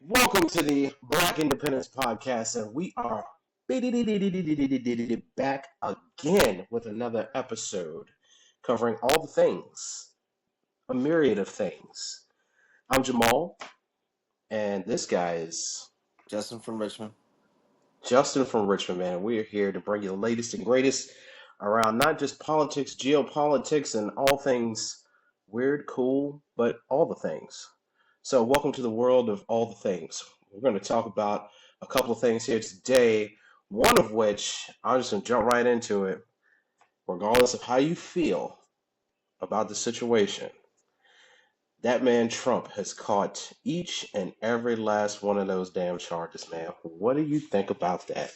Welcome to the Black Independence Podcast, and we are back again with another episode covering all the things, a myriad of things. I'm Jamal, and this guy is Justin from Richmond. Justin from Richmond, man. And we are here to bring you the latest and greatest around not just politics, geopolitics, and all things weird, cool, but all the things. So, welcome to the world of all the things. We're going to talk about a couple of things here today, one of which I'm just going to jump right into it, regardless of how you feel about the situation. That man Trump has caught each and every last one of those damn charges, man. What do you think about that?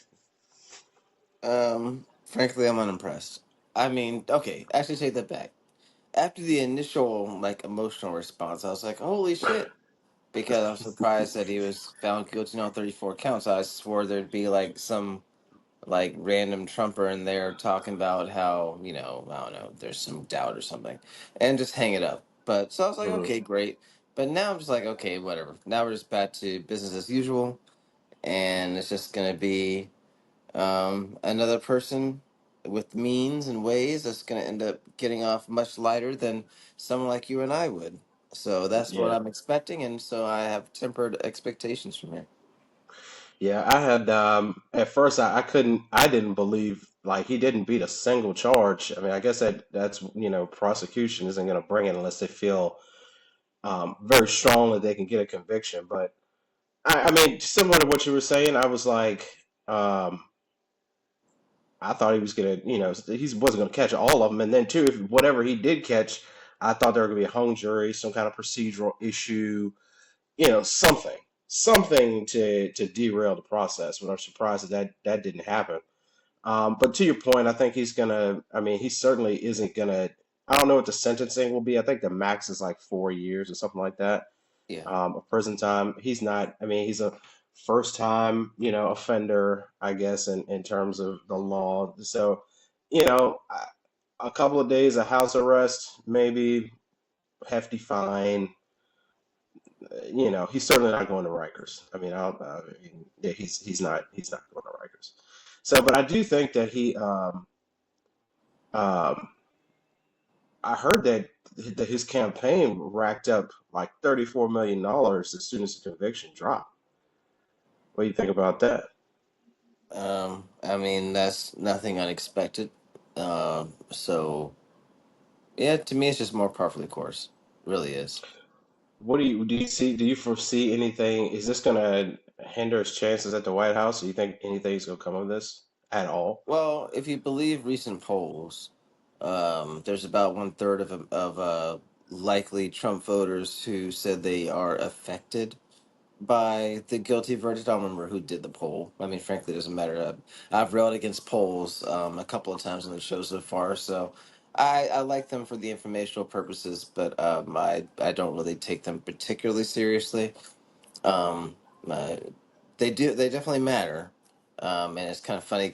Frankly, I'm unimpressed. I mean, okay, actually take that back. After the initial emotional response, I was like, "Holy shit!" Because I'm surprised that he was found guilty on 34 counts. I swore there'd be some random Trumper in there talking about how I don't know, there's some doubt or something, and just hang it up. But so I was like, Mhm. okay, great. But now I'm just like, okay, whatever. Now we're just back to business as usual, and it's just gonna be another person with means and ways that's going to end up getting off much lighter than someone like you and I would. So that's what Yeah. I'm expecting, and so I have tempered expectations from here. Yeah, I had at first I couldn't I didn't believe like he didn't beat a single charge. I mean, I guess that's prosecution isn't going to bring it unless they feel very strong that they can get a conviction. But I mean, similar to what you were saying, I was like, I thought he was gonna, he wasn't gonna catch all of them. And then too, if whatever he did catch, I thought there were gonna be a hung jury, some kind of procedural issue, something to derail the process. But I'm surprised that didn't happen. But to your point, I think he's gonna. I mean, he certainly isn't gonna. I don't know what the sentencing will be. I think the max is like 4 years or something like that Yeah. of prison time. He's not. I mean, he's a first time offender, I guess, in terms of the law. So, a couple of days of house arrest, maybe hefty fine. He's certainly not going to Rikers. I mean, yeah, he's not going to Rikers. So, but I do think that um, I heard that his campaign racked up like $34 million as soon as the conviction dropped. What do you think about that? I mean, that's nothing unexpected. So yeah, to me, it's just more par for the course. It really is. What do you see? Do you foresee anything? Is this going to hinder his chances at the White House? Do you think anything's going to come of this at all? Well, if you believe recent polls, there's about one third of likely Trump voters who said they are affected by the guilty verdict. I don't remember who did the poll. I mean, frankly, it doesn't matter. I've railed against polls a couple of times on the show so far, so I like them for the informational purposes, but I don't really take them particularly seriously. Um, uh, they definitely matter. And it's kind of funny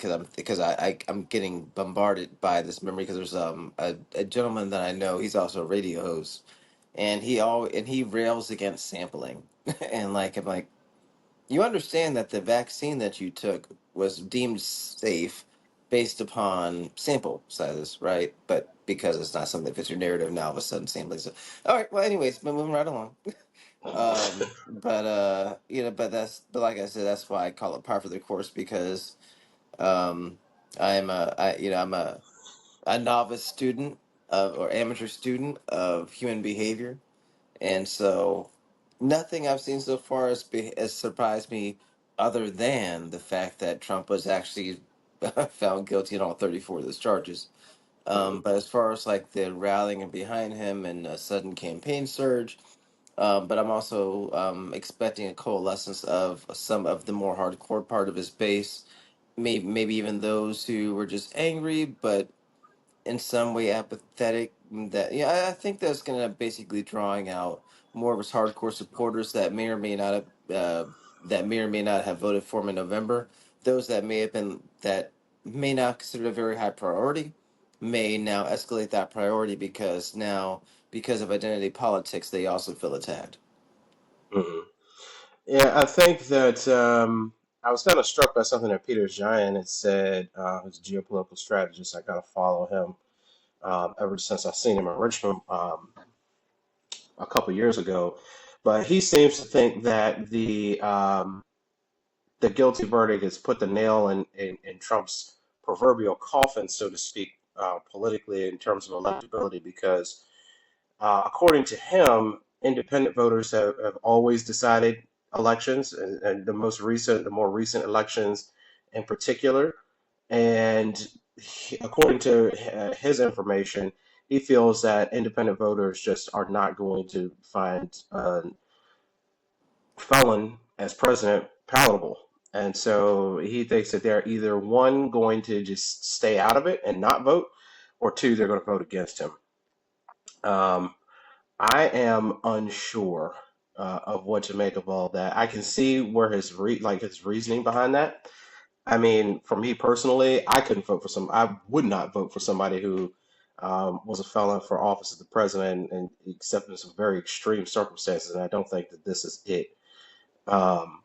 I'm getting bombarded by this memory because there's a gentleman that I know. He's also a radio host, and he rails against sampling. And I'm like, you understand that the vaccine that you took was deemed safe based upon sample sizes, right? But because it's not something that fits your narrative, now all of a sudden sampling. So, all right. Well, anyways, but moving right along. But like I said, that's why I call it par for the course because um, I'm a novice student of or amateur student of human behavior, and so nothing I've seen so far has surprised me, other than the fact that Trump was actually found guilty on all 34 of those charges. Mhm. But as far as the rallying behind him and a sudden campaign surge, but I'm also expecting a coalescence of some of the more hardcore part of his base, maybe even those who were just angry, but in some way apathetic. That yeah, I think that's going to basically drawing out more of his hardcore supporters that may or may not have voted for him in November. Those that may not consider it a very high priority may now escalate that priority because of identity politics they also feel attacked. Mhm. Yeah, I think that I was kind of struck by something that Peter Giant had said. Who's a geopolitical strategist. I kind of follow him ever since I seen him in Richmond a couple years ago. But he seems to think that the guilty verdict has put the nail in Trump's proverbial coffin, so to speak, politically in terms of electability, because according to him, independent voters have always decided elections, and the more recent elections in particular. And according to his information, he feels that independent voters just are not going to find felon as president palatable. And so he thinks that they're either one, going to just stay out of it and not vote, or two, they're going to vote against him. Um, I am unsure of what to make of all that. I can see where his reasoning behind that. I mean, for me personally, I couldn't vote for some. I would not vote for somebody who was a felon for office of the president, and except in some very extreme circumstances. And I don't think that this is it. Um,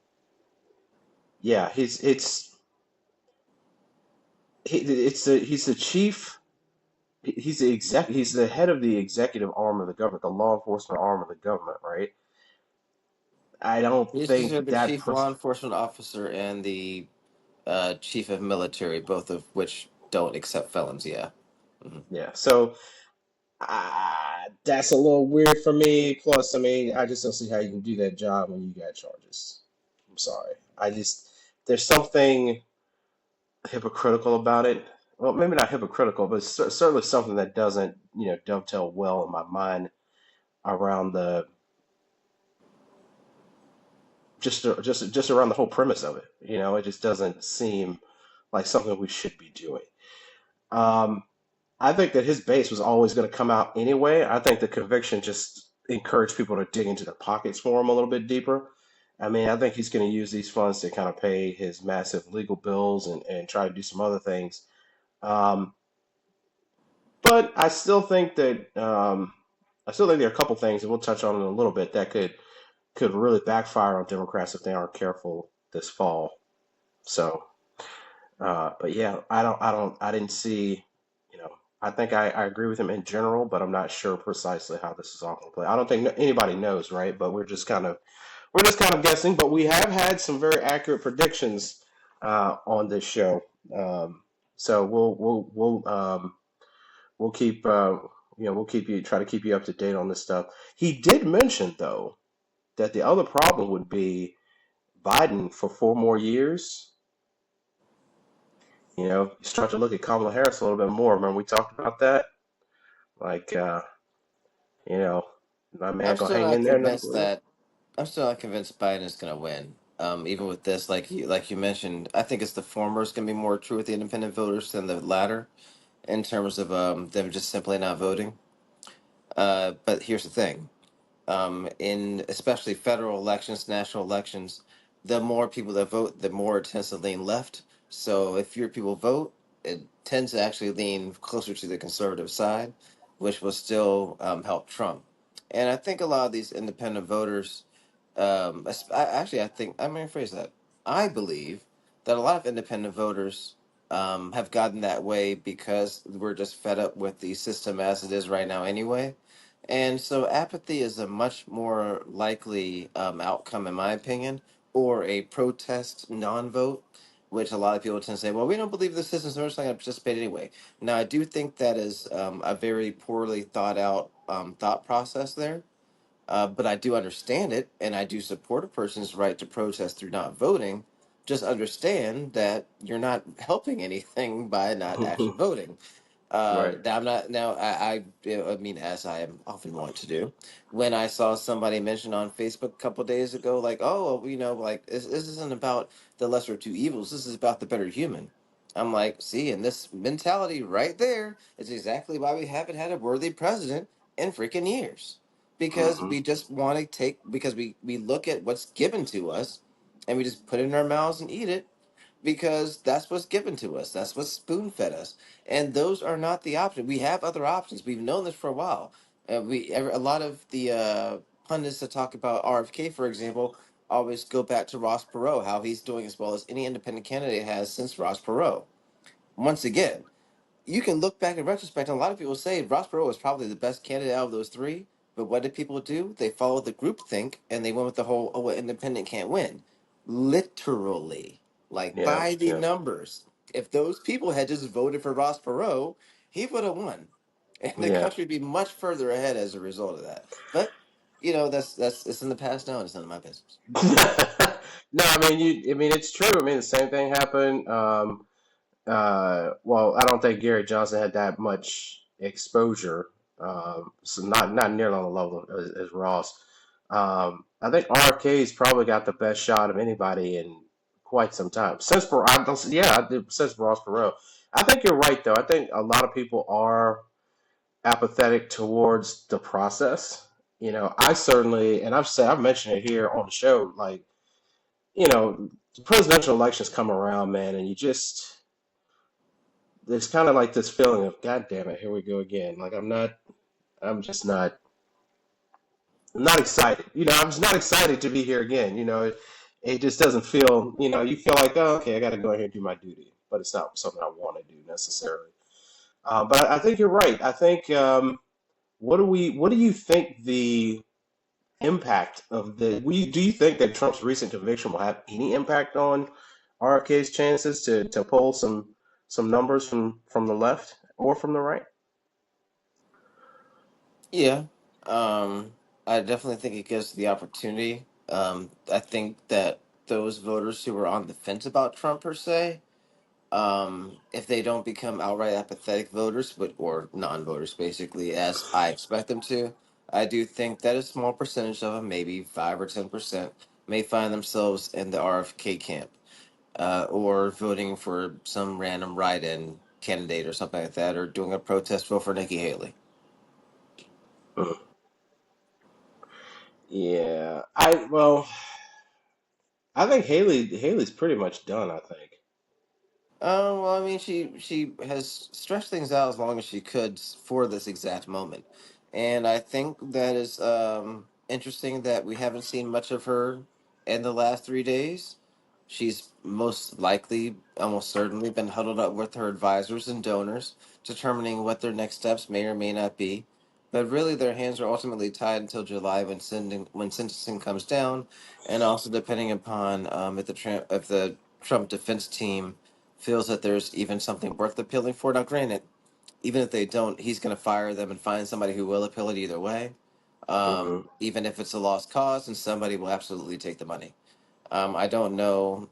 yeah, he's the chief. He's the head of the executive arm of the government, the law enforcement arm of the government, right? I don't He's considered think the that chief law person. enforcement officer and the chief of military, both of which don't accept felons. Yeah. Mhm. Yeah, so that's a little weird for me. Plus, I mean, I just don't see how you can do that job when you got charges. I'm sorry. There's something hypocritical about it. Well, maybe not hypocritical, but certainly something that doesn't, dovetail well in my mind around the just around the whole premise of it. It just doesn't seem like something we should be doing. Um, I think that his base was always going to come out anyway. I think the conviction just encouraged people to dig into their pockets for him a little bit deeper. I mean, I think he's going to use these funds to kind of pay his massive legal bills and try to do some other things. Um, but I still think there are a couple things, and we'll touch on in a little bit, that could really backfire on Democrats if they aren't careful this fall. So, but yeah, I didn't see, you know, I think I agree with him in general, but I'm not sure precisely how this is all going to play. I don't think anybody knows, right? But we're just kind of guessing. But we have had some very accurate predictions on this show, so we'll keep we'll keep you try to keep you up to date on this stuff. He did mention though that the other problem would be Biden for 4 more years. You start to look at Kamala Harris a little bit more. Remember we talked about that? Like, you know, my man I'm gonna still hang not in there convinced another. that I'm still not convinced Biden is going to win. Even with this, like you mentioned, I think it's the former is going to be more true with the independent voters than the latter in terms of them just simply not voting. But here's the thing: in especially federal elections, national elections, the more people that vote, the more it tends to lean left. So if fewer people vote, it tends to actually lean closer to the conservative side, which will still help Trump. And I think a lot of these independent voters, I think I'm going to phrase that. I believe that a lot of independent voters have gotten that way because we're just fed up with the system as it is right now anyway, and so apathy is a much more likely outcome, in my opinion, or a protest non-vote, which a lot of people tend to say, well, we don't believe the system, so we're just not going to participate anyway. Now, I do think that is a very poorly thought out thought process there. But I do understand it, and I do support a person's right to protest through not voting. Just understand that you're not helping anything by not actually voting. Right. Now I'm not now I mean, as I am often want to do, when I saw somebody mention on Facebook a couple days ago, like, oh, well, like this isn't about the lesser of two evils. This is about the better human. I'm like, see, and this mentality right there is exactly why we haven't had a worthy president in freaking years, because Hmm. we just want to take because we look at what's given to us, and we just put it in our mouths and eat it because that's what's given to us. That's what's spoon fed us, and those are not the options. We have other options. We've known this for a while. A lot of the pundits that talk about RFK, for example. always go back to Ross Perot, how he's doing as well as any independent candidate has since Ross Perot. Once again, you can look back in retrospect, and a lot of people say Ross Perot was probably the best candidate out of those three. But what did people do? They followed the group think, and they went with the whole "oh, an independent can't win," literally, like Yeah, by the yeah. numbers. If those people had just voted for Ross Perot, he would have won, and the Yeah. country would be much further ahead as a result of that. But that's it's in the past now, and it's none of my business. No, I mean I mean it's true. I mean the same thing happened. Well, I don't think Gary Johnson had that much exposure. So not nearly on the level as Ross. I think RFK's probably got the best shot of anybody in quite some time since since Ross Perot. I think you're right though. I think a lot of people are apathetic towards the process. I certainly, and I've mentioned it here on the show, like, the presidential elections come around, man, and there's kind of like this feeling of, God damn it, here we go again. Like, I'm just I'm not excited. I'm just not excited to be here again. It just doesn't feel, you feel like, oh, okay, I got to go ahead and do my duty, but it's not something I want to do necessarily. But I think you're right. I think, what do you think the impact of do you think that Trump's recent conviction will have any impact on RFK's chances to pull some numbers from the left or from the right? Yeah, I definitely think it gives the opportunity. I think that those voters who were on the fence about Trump per se, if they don't become outright apathetic voters, but or non-voters basically, as I expect them to, I do think that a small percentage of them, maybe 5 or 10%, may find themselves in the RFK camp, or voting for some random write-in candidate or something like that, or doing a protest vote for Nikki Haley. Mm. Yeah, I think Haley's pretty much done. I think. Well, I mean, she has stretched things out as long as she could for this exact moment, and I think that is interesting that we haven't seen much of her in the last 3 days. She's most likely, almost certainly, been huddled up with her advisors and donors, determining what their next steps may or may not be. But really, their hands are ultimately tied until July when sentencing comes down, and also depending upon if the Trump defense team feels that there's even something worth appealing for. Now, granted, even if they don't, he's going to fire them and find somebody who will appeal it either way. Hmm. Even if it's a lost cause, and somebody will absolutely take the money. I don't know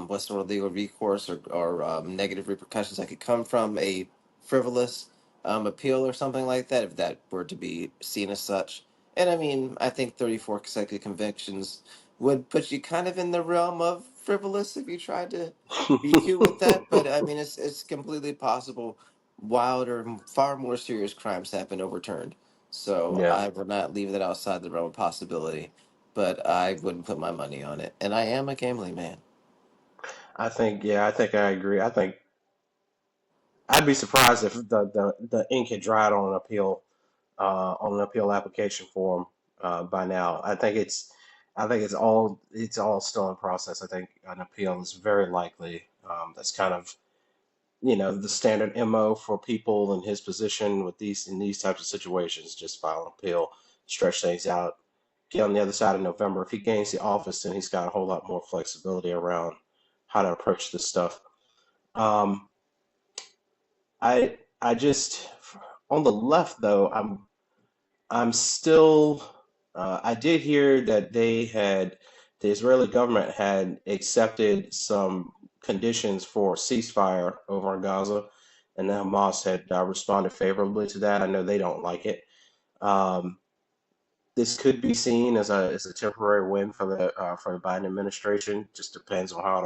what sort of legal recourse or negative repercussions that could come from a frivolous appeal or something like that, if that were to be seen as such. And I mean, I think 34 consecutive convictions would put you kind of in the realm of frivolous if you tried to be cute with that. But I mean, it's completely possible wilder, far more serious crimes have been overturned. So Yeah, I would not leave that outside the realm of possibility, but I wouldn't put my money on it. And I am a gambling man. I think. Yeah, I think I agree. I think I'd be surprised if the ink had dried on an appeal application form by now. I think it's all still in process. I think an appeal is very likely. That's kind of the standard MO for people in his position with these types of situations. Just file an appeal, stretch things out, get on the other side of November. If he gains the office, then he's got a whole lot more flexibility around how to approach this stuff. Um, I just on the left though, I'm still. I did hear that the Israeli government had accepted some conditions for ceasefire over in Gaza, and the Hamas had responded favorably to that. I know they don't like it. Um, this could be seen as a temporary win for the Biden administration. Just depends on how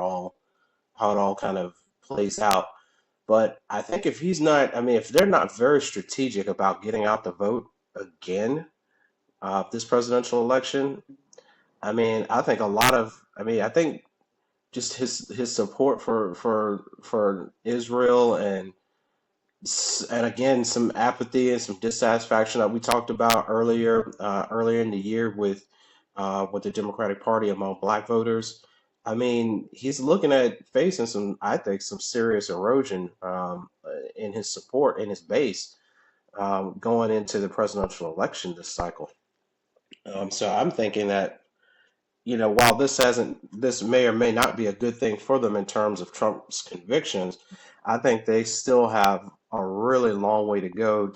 it all kind of plays out. But I think if he's not, I mean, if they're not very strategic about getting out the vote again, this presidential election, I mean, I think just his support for Israel and again some apathy and some dissatisfaction that we talked about earlier in the year with with the Democratic Party among black voters. I mean, he's looking at facing some, I think, some serious erosion in his support, in his base, going into the presidential election this cycle. So I'm thinking that, while this may or may not be a good thing for them in terms of Trump's convictions, I think they still have a really long way to go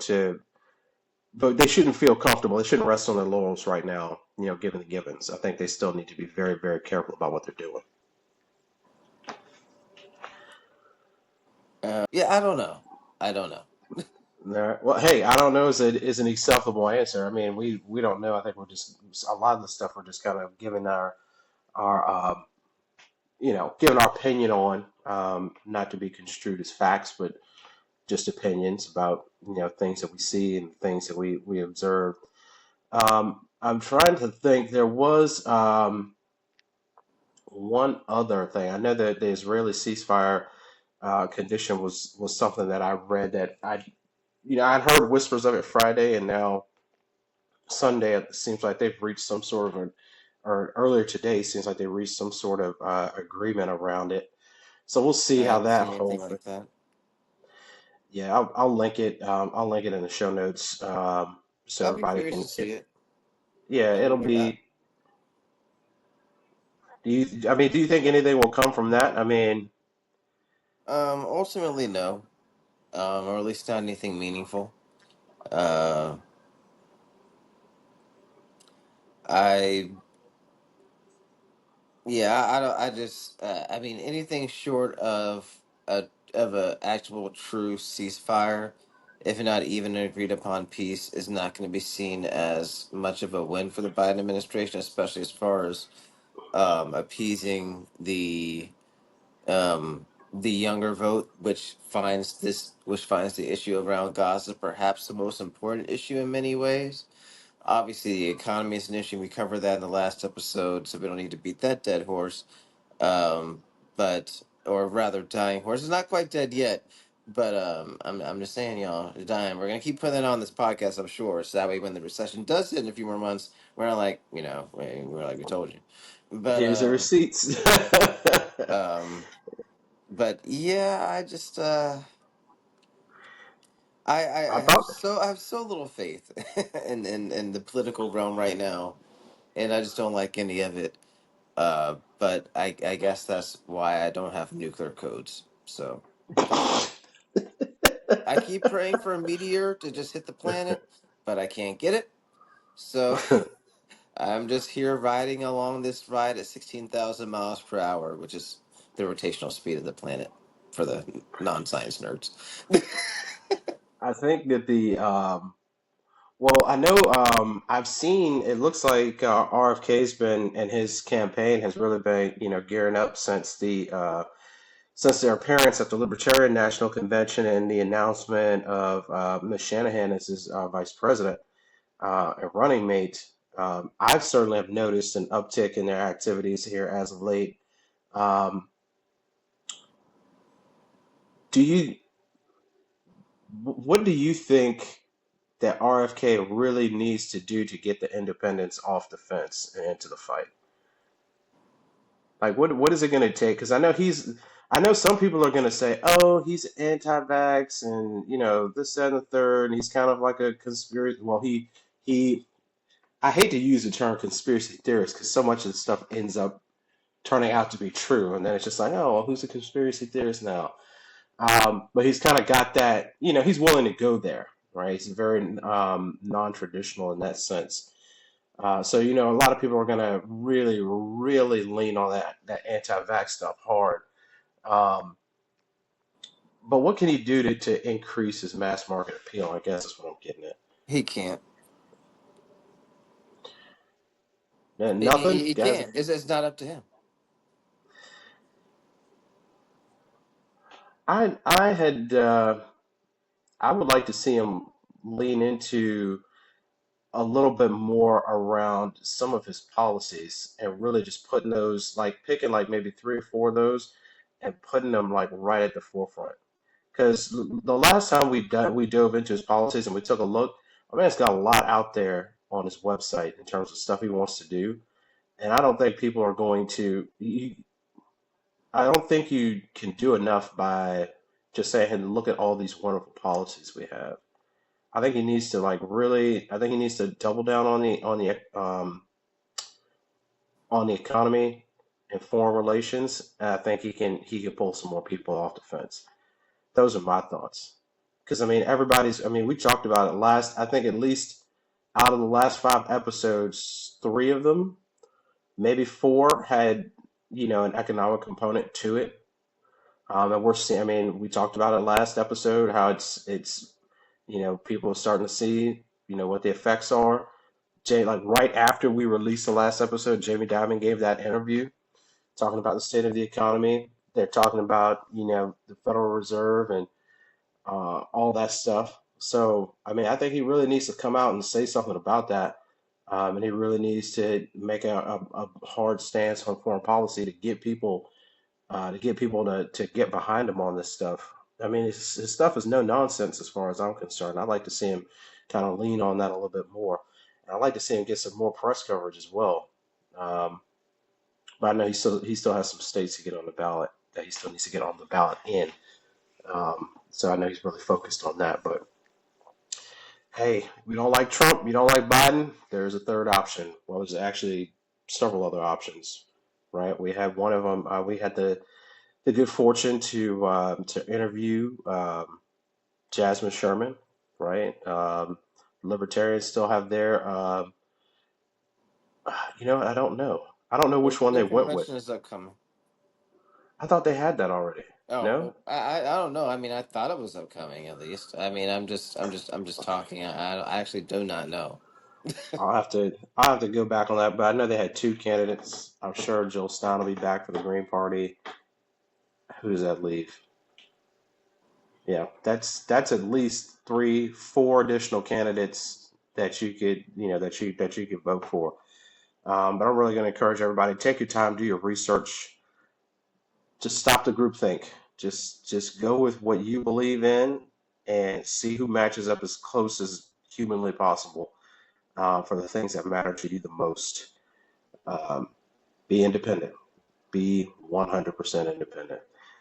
but they shouldn't feel comfortable. They shouldn't rest on their laurels right now, given the givens. I think they still need to be very, very careful about what they're doing. Yeah, I don't know. I don't know. All right. Well, hey, I don't know is an acceptable answer. I mean, we don't know. I think we're just a lot of the stuff we're just kind of giving our giving our opinion on, not to be construed as facts, but just opinions about things that we see and things that we observe. I'm trying to think. There was one other thing. I know that the Israeli ceasefire condition was something that I read that I'd heard whispers of it Friday, and now Sunday it seems like they've reached some sort of or earlier today seems like they reached some sort of agreement around it. So we'll see I how haven't that seen whole anything thing. like that. Yeah, I'll link it. I'll link it in the show notes, so I'll be everybody curious can. to see it. Yeah, I it'll mean, be. I mean, do you think anything will come from that? I mean, ultimately, no. Or at least not anything meaningful. Uh, I Yeah, I don't. I just. I mean, anything short of a actual true ceasefire, if not even an agreed upon peace, is not going to be seen as much of a win for the Biden administration, especially as far as appeasing the younger vote, which finds the issue around Gaza perhaps the most important issue in many ways. Obviously, the economy is an issue. We covered that in the last episode, so we don't need to beat that dead horse. um, but or rather, dying horse is not quite dead yet. But I'm just saying, y'all, it's dying. We're gonna keep putting it on this podcast, I'm sure, so that way when the recession does hit in a few more months, we're not like, we're like we told you. But here's the receipts. um, but yeah, I just I I have thought. so little faith in the political realm right now, and I just don't like any of it. But I guess that's why I don't have nuclear codes. So I keep praying for a meteor to just hit the planet, but I can't get it. So I'm just here riding along this ride at 16,000 miles per hour, which is the rotational speed of the planet for the non-science nerds. I think that well, I know I've seen it looks like RFK's been and his campaign has really been gearing up since their appearance at the Libertarian National Convention and the announcement of Ms. Shanahan as his vice president and running mate. I've certainly have noticed an uptick in their activities here as of late. Um, do you what do you think that RFK really needs to do to get the independents off the fence and into the fight? Like, what is it going to take? Because I know some people are going to say, oh, he's anti-vax and this, that, and the third, and he's kind of like a conspiracy. Well, he. I hate to use the term conspiracy theorist because so much of the stuff ends up turning out to be true, and then it's just like, oh, well, who's a conspiracy theorist now? But he's kind of got that. He's willing to go there, right? He's very non-traditional in that sense. So a lot of people are going to really, really lean on that anti-vax stuff hard. Um, but what can he do to increase his mass market appeal? I guess is what I'm getting at. He can't. Nothing, He guys. can't. It's not up to him. I had I would like to see him lean into a little bit more around some of his policies and really just putting those like picking like maybe three or four of those and putting them like right at the forefront. Because the last time we dove into his policies and we took a look, my man's got a lot out there on his website in terms of stuff he wants to do. And I don't think people are going to. I don't think you can do enough by just saying, "Hey, look at all these wonderful policies we have." I think he needs to like really. I think he needs to double down on the economy and foreign relations. And I think he can pull some more people off the fence. Those are my thoughts. Because I mean, everybody's. I mean, we talked about it last. I think at least out of the last 5 episodes, three of them, maybe four, had an economic component to it. And we're seeing. I mean, we talked about it last episode how it's people are starting to see what the effects are. Jay, like right after we released the last episode, Jamie Dimon gave that interview talking about the state of the economy. They're talking about the Federal Reserve and all that stuff. So I mean, I think he really needs to come out and say something about that, and he really needs to make a hard stance on foreign policy to get behind him on this stuff. I mean, his stuff is no nonsense as far as I'm concerned. I'd like to see him kind of lean on that a little bit more. And I'd like to see him get some more press coverage as well. Um, but I know he still has some states to get on the ballot that he still needs to get on the ballot in. So I know he's really focused on that. But hey, we don't like Trump. You don't like Biden. There's a third option. Well, there's actually several other options, right? We had one of them. We had the good fortune to interview Jasmine Sherman, right? Libertarians still have their, I don't know. I don't know which one they Their went with. convention is upcoming. I thought they had that already. No, Oh, I don't know. I mean, I thought it was upcoming at least. I mean, I'm just talking. I actually do not know. I'll have to go back on that. But I know they had two candidates. I'm sure Jill Stein will be back for the Green Party. Who does that leave? Yeah, that's at least three, four additional candidates that you could, that you could vote for. But I'm really going to encourage everybody, take your time, do your research, just stop the groupthink. Just go with what you believe in and see who matches up as close as humanly possible for the things that matter to you the most. Um, be independent. Be 100% independent.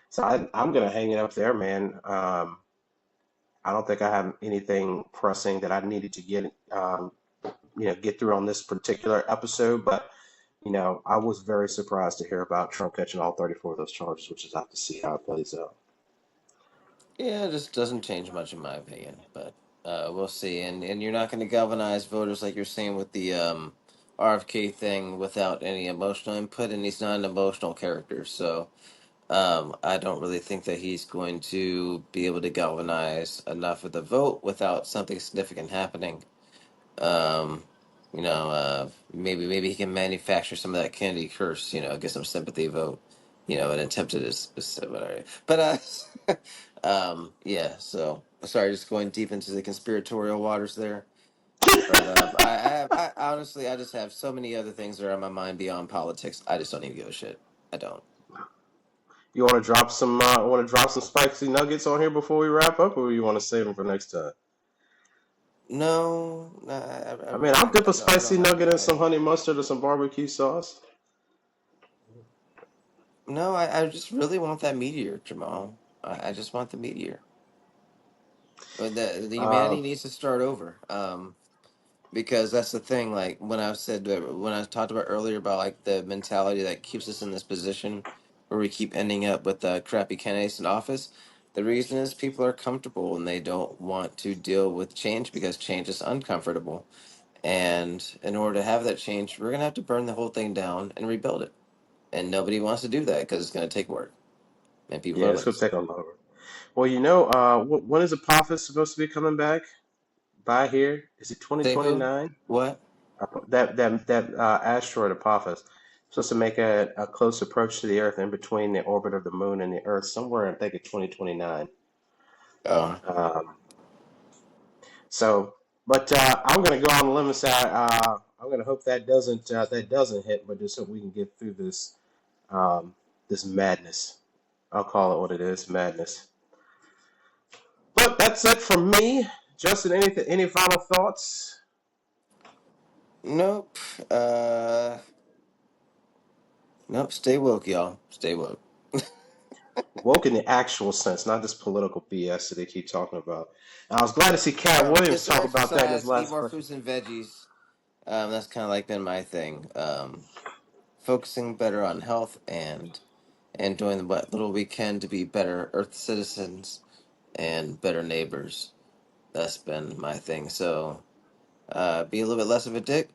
So I'm going to hang it up there, man. I don't think I have anything pressing that I needed to get through on this particular episode, but I was very surprised to hear about Trump catching all 34 of those charges, which is have to see how it plays out. Yeah, it just doesn't change much in my opinion, but we'll see. And you're not going to galvanize voters like you're saying with the RFK thing without any emotional input, and he's not an emotional character, so I don't really think that he's going to be able to galvanize enough of the vote without something significant happening. Um, maybe he can manufacture some of that Kennedy curse. Get some sympathy vote. An attempted whatever. But yeah. So sorry, just going deep into the conspiratorial waters there. But I honestly, I just have so many other things that are on my mind beyond politics. I just don't even give a shit. I don't. You want to drop some spicy nuggets on here before we wrap up, or you want to save them for next time? No, I mean, I'll dip a I don't spicy have nugget in some anything. honey mustard or some barbecue sauce. No, I just really want that meteor, Jamal. I just want the meteor. But the Uh, humanity needs to start over. Because that's the thing. Like when I talked about earlier about like the mentality that keeps us in this position where we keep ending up with crappy candidates in office. The reason is people are comfortable and they don't want to deal with change because change is uncomfortable. And in order to have that change, we're gonna have to burn the whole thing down and rebuild it. And nobody wants to do that because it's gonna take work, and people yeah, are it's gonna lazy. take a lot. Well, when is Apophis supposed to be coming back by here? Is it Say who? 2029? What? That asteroid Apophis supposed to make a close approach to the Earth in between the orbit of the Moon and the Earth somewhere. I think in 2029. Oh, Um, so, but I'm gonna go on a limb and say I'm gonna hope that doesn't hit, but just so we can get through this madness. I'll call it what it is, madness. But that's it from me. Justin, any final thoughts? nope. Nope, stay woke, y'all. Stay woke. Woke in the actual sense, not this political BS that they keep talking about. And I was glad to see Cat Get Williams some talk about that in his exercise, eat last more question. fruits and veggies. That's kind of like been my thing. Focusing better on health and doing what little we can to be better Earth citizens and better neighbors. That's been my thing. So be a little bit less of a dick.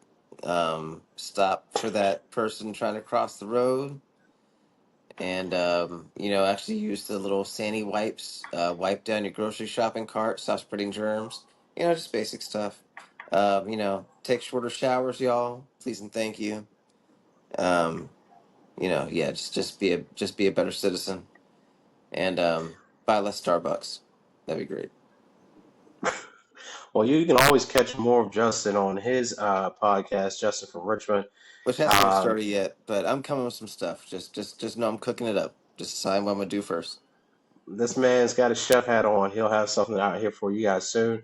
Stop for that person trying to cross the road, and actually use the little Sandy wipes. Wipe down your grocery shopping cart. Stop spreading germs. Just basic stuff. Take shorter showers, y'all. Please and thank you. Um, yeah, just be a better citizen, and buy less Starbucks. That'd be great. Well, you can always catch more of Justin on his podcast, Justin from Richmond. Which hasn't even Um, started yet, but I'm coming with some stuff. Just know I'm cooking it up. Just decide what I'm gonna do first. this man's got a chef hat on. He'll have something out here for you guys soon.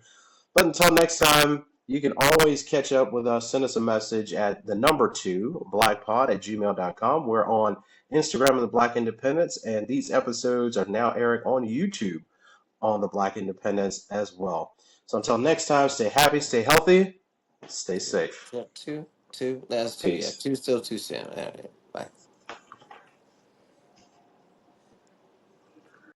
But until next time, you can always catch up with us. Send us a message at the number 2, blackpod at gmail.com. We're on Instagram of the Black Independence, and these episodes are now airing on YouTube on the Black Independence as well. So until next time, stay happy, stay healthy, stay safe. Yeah, two. That's two. Yeah, Peace. two still too soon. All right, bye.